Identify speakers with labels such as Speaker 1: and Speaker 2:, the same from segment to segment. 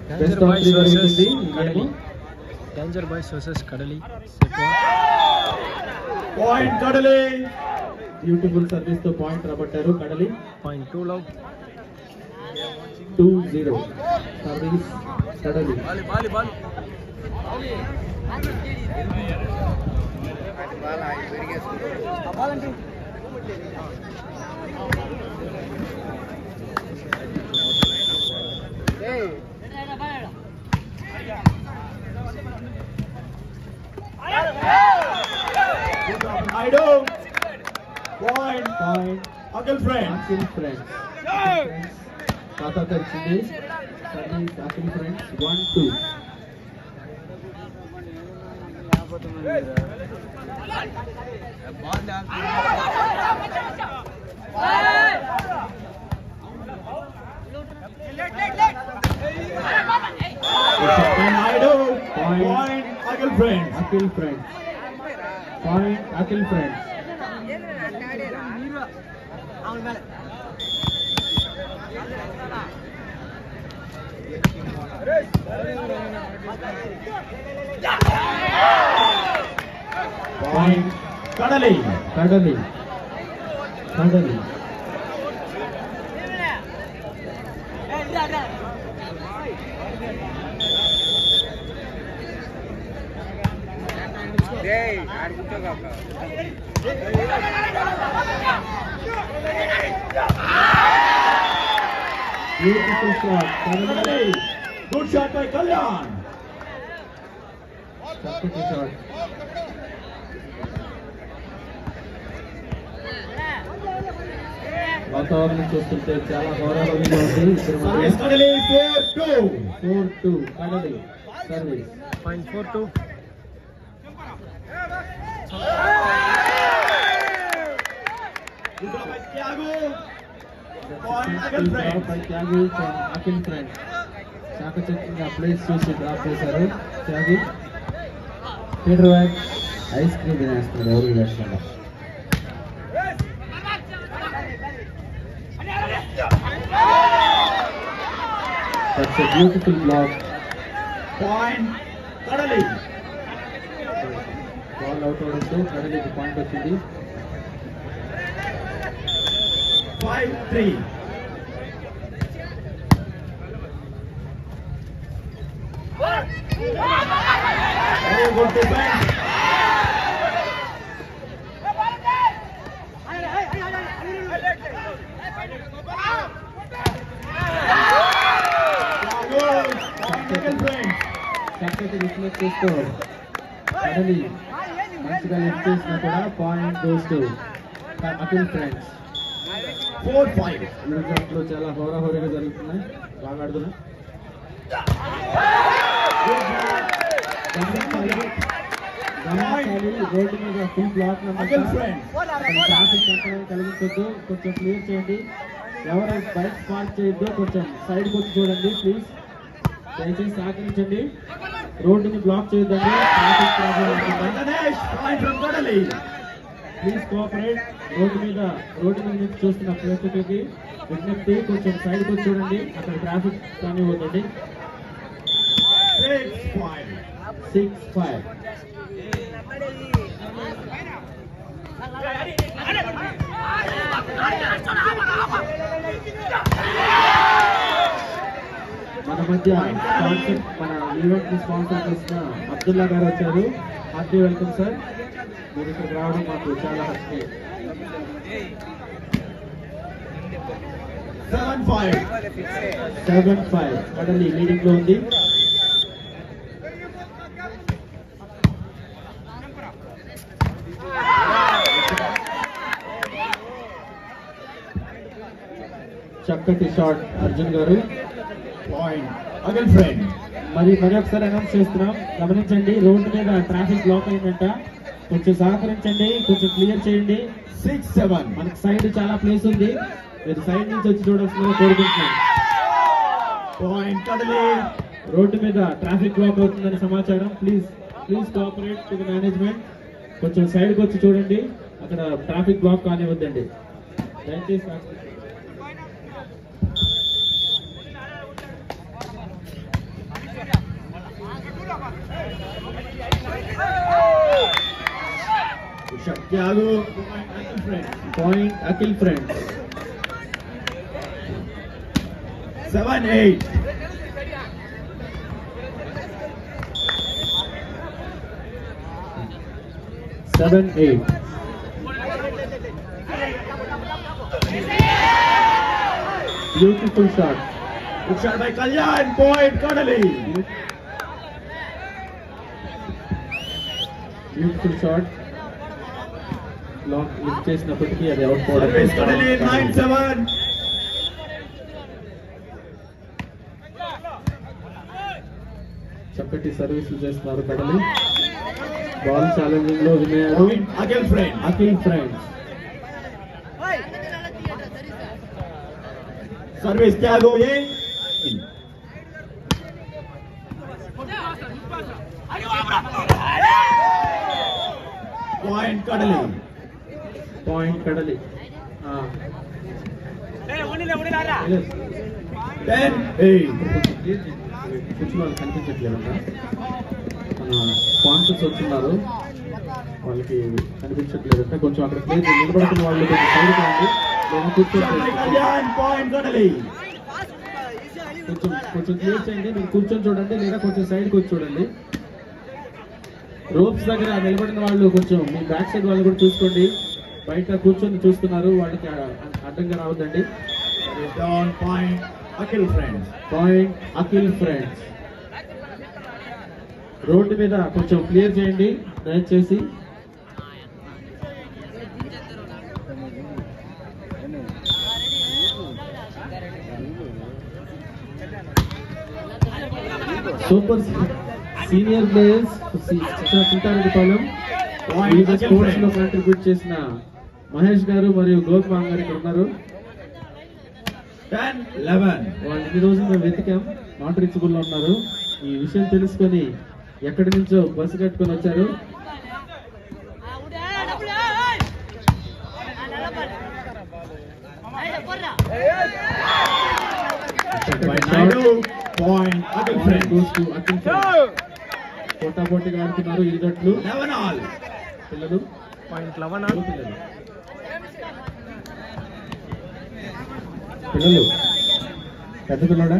Speaker 1: Best of 3 జరుగుతుంది.
Speaker 2: Danger boys versus కడలి.
Speaker 1: Point కడలి. బ్యూటిఫుల్ సర్వీస్ తో పాయింట్ రాబట్టారు కడలి.
Speaker 2: పాయింట్ 2 లవ్
Speaker 1: 2-0 సర్వీస్ కడలి. Point. Akil friends. Tata Tarchindi. Service Akil friends. 1-2. Point Akil friends. Point Akil friends. Point Kadali. Beautiful shot. Good shot by Kalyan. Good shot. వాతావరణం చూస్తుంటే చాలా హోరాహోరీగా ఉంది. 4-2 కడలి service.
Speaker 2: Point 4-2.
Speaker 1: Tyagi from Akhil friends. చాకచక్యంగా place చూసి drop చేశారు త్యాగి. Peter wack ice cream తినేస్తున్నాడు ఎవరు లేకుండా. That's a beautiful block. Point Kadali. Ball out అవడంతో కడలికి పాయింట్ వచ్చింది. 5-3. Very good defense. చక్కటి రిఫ్లెక్ట్ చేస్తూ కడలి మంచిగా లిఫ్ట్ చేసినా కూడా point goes to Akhil friends. 4-5. ఈ రోజుల్లో చాలా హోరాహోరీగా జరుగుతున్నాయి. బాగా ఆడుతున్నాయి. రోడ్డు మీద ఫుల్ బ్లాక్ ట్రాఫిక్ కంట్రోల్ కలిగించొద్దు. కొంచెం క్లియర్ చేయండి. ఎవరు బైక్ పార్క్ చేయొద్దు. కొంచెం సైడ్కి వచ్చి చూడండి ప్లీజ్. దయచేసి సహకరించండి. రోడ్డుని బ్లాక్ చేయొద్దండి. Traffic problem please cooperate. Road మీద నుంచి చూస్తున్న ప్రేక్షకులకి విజ్ఞప్తి, కొంచెం సైడ్కి వచ్చి చూడండి. అక్కడ ట్రాఫిక్ కానీ పోతుంది. 6-5. మన మధ్య మన ఈవెంట్ ని స్పాన్సర్ చేసిన అబ్దుల్లా గారు వచ్చారు. Hearty welcome sir. మీరు ఇక్కడికి రావడం మాకు చాలా హ్యాపీ. 7-5 కడలి లీడింగ్ లో ఉంది. చక్కటి షాట్ అర్జున్ గారు. Point again friend. మరి ఒకసారి అనౌన్స్ చేస్తున్నాం, గమనించండి. రోడ్డు మీద ట్రాఫిక్ బ్లాక్ అయిందంట. కొంచెం సహకరించండి, కొంచెం క్లియర్ చేయండి. 6-7 మనకి సైడ్ చాలా ప్లేస్ ఉంది. మీరు సైడ్ నుంచి వచ్చి చూడాల్సిందిగా కోరుకుంటున్నాం. పాయింట్ కడలి. రోడ్డు మీద ట్రాఫిక్ బ్లాక్ అవుతుందని సమాచారం. Please cooperate to the management. కొంచెం సైడ్కి వచ్చి చూడండి. అక్కడ ట్రాఫిక్ బ్లాక్ కానివద్దండి దయచేసి. Thiago, point Akhil friends. 7-8. Beautiful shot. Good shot by Kalyan. Point Kadali. Beautiful shot. Long lift చేసినప్పటికీ అది అవుట్ పోవడం. Kadali 9-7. చక్కటి సర్వీసులు చేస్తున్నారు కడలి. బాల్ ఛాలెంజింగ్ లో వినయాడు అఖిల్ ఫ్రెండ్స్. సర్వీస్ త్యాగో పాయింట్ కడలి. 10-8. కూర్చున్న కనిపించట్లేదంట. మన స్పాన్సర్స్ వచ్చిన్నారు, వాళ్ళకి కనిపించట్లేదంట. కొంచెం అక్కడ ప్లేస్ నిలబడుతున్న వాళ్ళు కొంచెం సైడ్ కాండి, లేదా కొంచెం క్లియర్ చేయండి. మీరు కూర్చొని చూడండి, లేదా కొంచెం సైడ్కి వచ్చి చూడండి. రోప్స్ దగ్గర నిలబడిన వాళ్ళు కొంచెం మీ బ్యాక్ సైడ్ వాళ్ళు కూడా చూసుకోండి. బయట కూర్చొని చూస్తున్నారు, వాళ్ళకి అడ్డంగా రావద్దండి. Point Akhil friends. రోడ్డు మీద కొంచెం క్లియర్ చేయండి దయచేసి. Super senior players Chintareddipalem sports లో కాంట్రిబ్యూట్ చేసిన మహేష్ గారు మరియు గోపాల్ గారు ఇక్కడ ఉన్నారు. 10-11. వాళ్ళు ఈ రోజు మేము వెతికాం, నాట్ రీచబుల్ లో ఉన్నారు. ఈ విషయం తెలుసుకొని ఎక్కడి నుంచో బస్సు కట్టుకొని వచ్చారు. పోటాపోటీగా ఆడుతున్నారు ఈ జట్లు పిల్లలు. పిల్లలు పెద్ద పిల్లడా?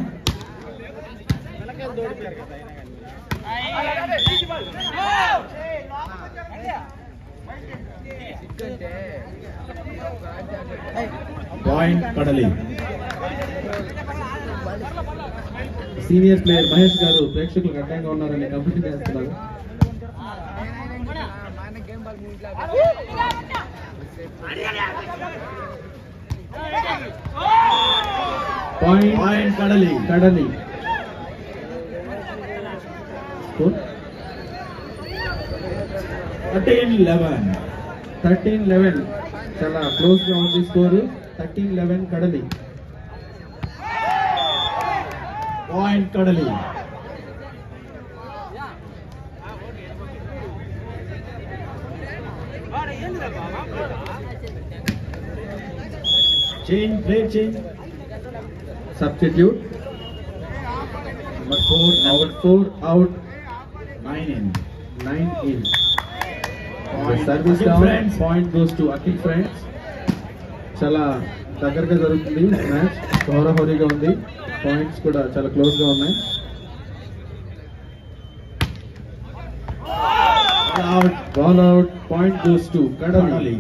Speaker 1: పాయింట్ కడలి. సీనియర్ ప్లేయర్ మహేష్ గారు ప్రేక్షకులకు అడ్డంగా ఉన్నారని కంప్లీట్ చేస్తున్నారు. పాయింట్ కడలి. 13-11. చాలా క్లోజ్ గా ఉంది స్కోరు. 13-11 కడలి. పాయింట్ కడలి. Change. Substitute. Number 4 out. 9 in. The service down. Point goes to Akhil friends. చాలా దగ్గరగా జరుగుతుంది మ్యాచ్, హోరాహోరీగా ఉంది. పాయింట్స్ కూడా చాలా క్లోజ్ గా ఉన్నాయి. Ball out. Point goes to కడలి.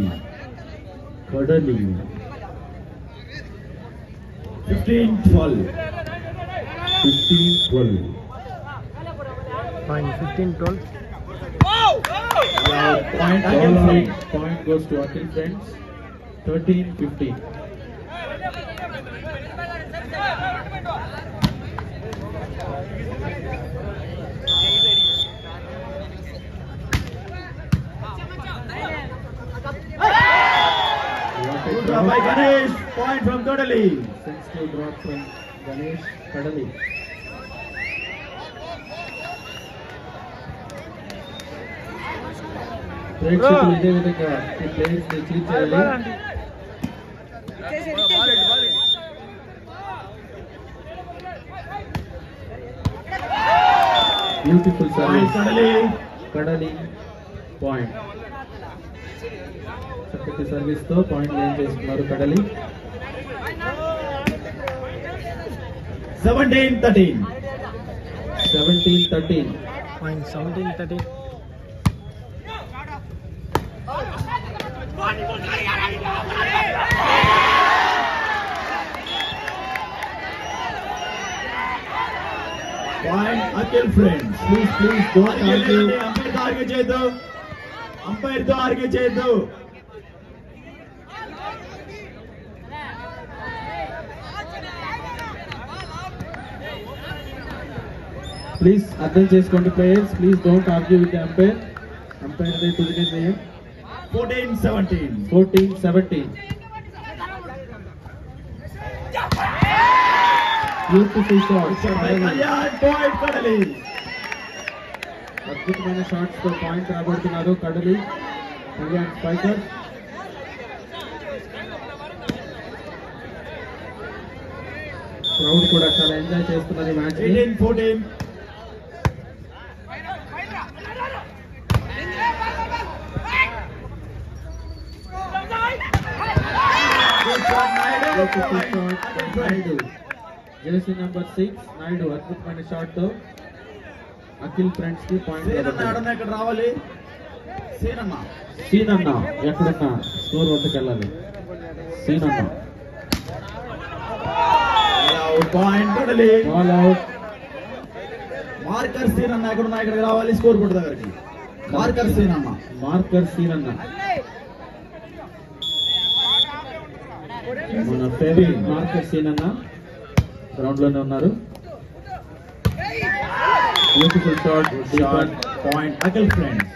Speaker 1: 15-12. Point goes to Akhil friends. 13-15. Good drop by Ganesh. Point from Kadali. Sensitive drop from Ganesh Kadali. ప్రేక్షకులు ఇదే విధంగా ఈ ప్లేయర్స్ ని చీట్ చేయాలి. Beautiful service. కడలి పాయింట్. చక్కటి సర్వీస్ తో పాయింట్ గెయిన్ చేసుకున్నారు కడలి.
Speaker 3: 17-13.
Speaker 1: 17-13.
Speaker 2: Point 17-13.
Speaker 3: Point Akhil friends.
Speaker 1: Please don't argue.
Speaker 3: Umpire తో ఆర్గ్యూ చేయొద్దు. అంపైర్ తో ఆర్గ్యూ చేయొద్దు.
Speaker 1: ప్లీజ్ అర్థం చేసుకోండి players. Please don't argue with umpire. Umpire they తుది నిర్ణయం.
Speaker 3: 14-17.
Speaker 1: 14-17. Beautiful shot.
Speaker 3: కళ్యాణ్ పాయింట్ కడలి.
Speaker 1: అద్భుతమైన షాట్స్ తో పాయింట్ రాబడుతున్నారు కడలి. కళ్యాణ్ స్పైకర్. క్రౌడ్ కూడా చాలా ఎంజాయ్ చేస్తున్నారు ఈ match.
Speaker 3: 18-14.
Speaker 1: Naidu Jersey number 6 Naidu అద్భుతమైన షాట్ తో అఖిల్ ఫ్రెండ్స్ కి పాయింట్.
Speaker 3: ఇక్కడ రావాలి.
Speaker 1: సీనన్న ఎక్కడున్నా స్కోర్ వద్దకు వెళ్ళాలి. సీనన్న
Speaker 3: పాయింట్ కడలి.
Speaker 1: All out.
Speaker 3: మార్కర్ సీన్ అన్న ఎక్కడున్నా ఇక్కడికి రావాలి స్కోర్ బోర్డు దగ్గరికి. మార్కర్ సీన్ అన్న.
Speaker 1: మార్కర్ సీనన్న మన ఫేవరెట్ మార్కర్ సీనన్న గ్రౌండ్ లోనే ఉన్నారు. Beautiful shot.
Speaker 3: Shot point Akhil friends.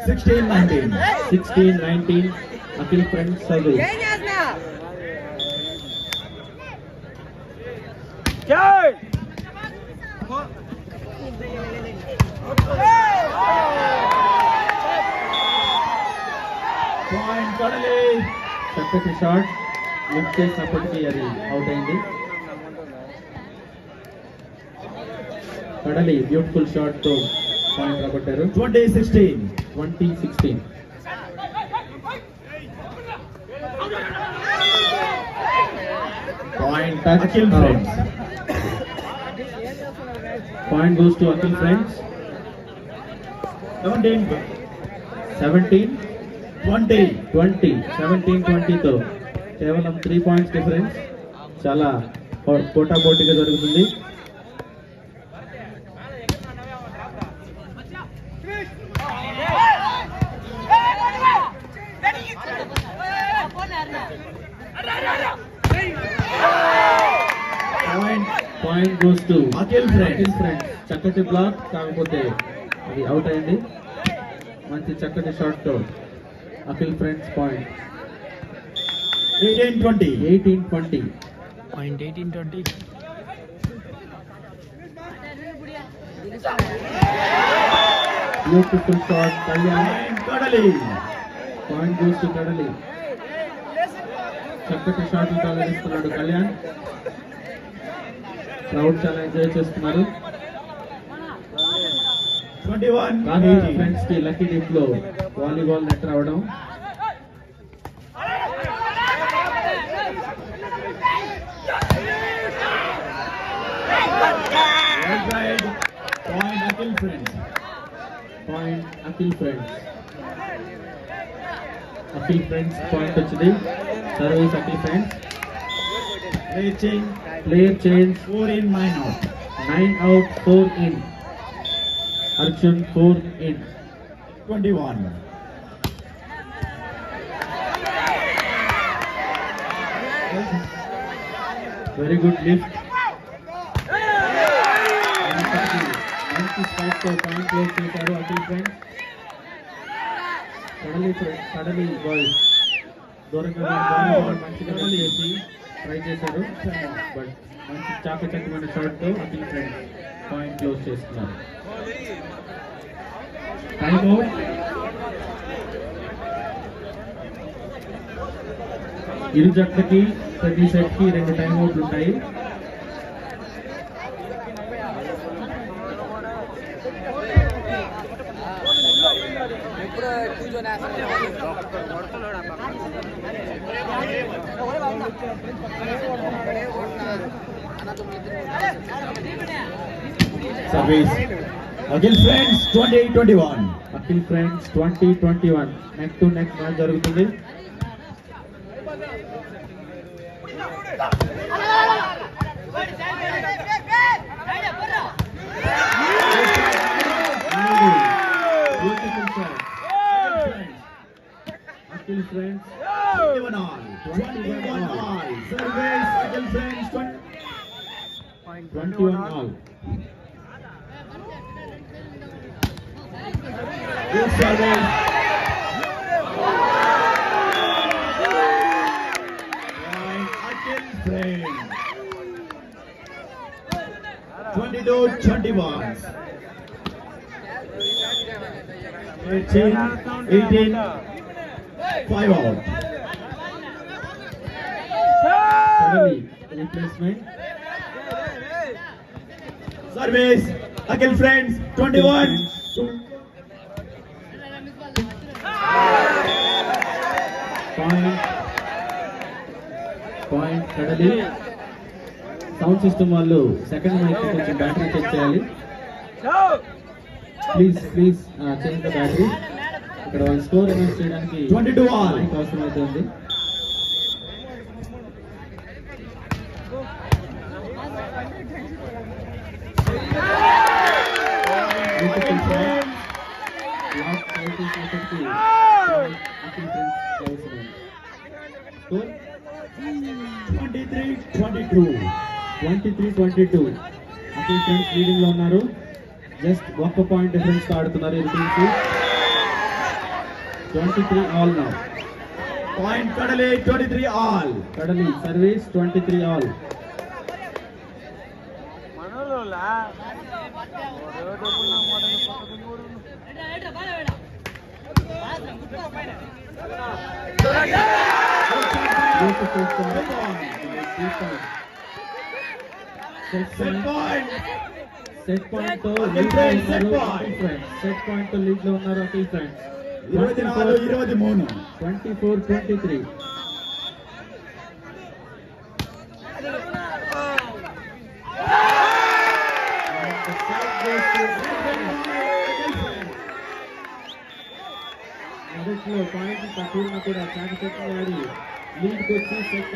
Speaker 3: 16-19.
Speaker 1: 16-19 Akhil friends service.
Speaker 3: Point Kadali.
Speaker 1: చక్కటి షాట్ లిఫ్ట్ చేసినప్పటికీ అది అవుట్ అయింది. కడలి బ్యూటిఫుల్ షాట్ తో పాయింట్ రాబట్టారు.
Speaker 3: 20-16.
Speaker 1: 20-16.
Speaker 3: Point Akhil friends.
Speaker 1: Point goes to Akhil friends. 17-20. 17-20 తో కేవలం 3 పాయింట్స్ డిఫరెన్స్. చాలా పోటాపోటీగా జరుగుతుంది. Point goes to
Speaker 3: Akhil friends.
Speaker 1: చక్కటి బ్లాక్ కాకపోతే అది అవుట్ అయింది. మంచి చక్కటి షాట్ తో Akhil friends point.
Speaker 3: 18-20.
Speaker 1: 18-20.
Speaker 2: Point 18-20.
Speaker 1: Beautiful shot Kalyan.
Speaker 3: Point Kadali.
Speaker 1: Point goes to Kadali. చక్కటి షాట్లు తలగిస్తున్నాడు కళ్యాణ్. క్రౌడ్ చాలా ఎంజాయ్ చేస్తున్నారు.
Speaker 3: 21-18.
Speaker 1: ఫ్రెండ్స్ కి లక్కీ డిప్ లో వాలీబాల్ నెట్ రావడం.
Speaker 3: Point Akhil friends.
Speaker 1: Point Akhil friends. Akhil friends point వచ్చింది. Service Akhil friends. Player change.
Speaker 3: 4 in 9 out.
Speaker 1: 9 out 4 in. Arjun 4 in.
Speaker 3: 21.
Speaker 1: Very good lift. మంచి స్పాట్ తో పాయింట్ క్లోజ్ చేశారు అఖిల్ ఫ్రెండ్స్. కడలి బాయ్స్ దూరంగా మంచిగా చేసి ట్రై చేశారు. బట్ మంచి చాకచక్యమైన షాట్ తో అఖిల్ ఫ్రెండ్స్ పాయింట్ క్లోజ్ చేస్తున్నారు. Time out. ఇరు జట్లకి ప్రతి సెట్ కి 2 టైం అవుట్లు ఉంటాయి.
Speaker 3: Service. Again friends, 20-21.
Speaker 1: Akhil friends 20-21 neck to neck match జరుగుతుంది. Akhil friends
Speaker 3: 21 all. 21 all. Service. Again friends,
Speaker 1: 21 all.
Speaker 3: Good service. Point Akhil friends. 22-21. 18, 5 out.
Speaker 1: Suddenly replacement.
Speaker 3: Service. Akhil friends, 21.
Speaker 1: Point కడలి. Sound system వాళ్ళు second Mike కొంచెం battery check చేయాలి. Please change the battery. ఇక్కడ వాళ్ళ score announce చేయడానికి
Speaker 3: 22 all.
Speaker 1: Mic అవసరం అవుతుంది. Score
Speaker 3: 23-22.
Speaker 1: 23-22. Akhil friends leading లో ఉన్నారు. జస్ట్ ఒక్క పాయింట్ డిఫరెన్స్ ఆడుతున్నారు ఇరు teams. 23 all now.
Speaker 3: Point Kadali, 23 all.
Speaker 1: కడలి సర్వీస్ 23 all. సెట్ పాయింట్ తో లీడ్ లో ఉన్నారు అఖిల్ ఫ్రెండ్స్.
Speaker 3: 24-23.
Speaker 1: 24-23. మొదట్లో పాయింట్ తక్కువ కూడా చాకచక్యంగా ఆడి లీడ్కి వచ్చి సెట్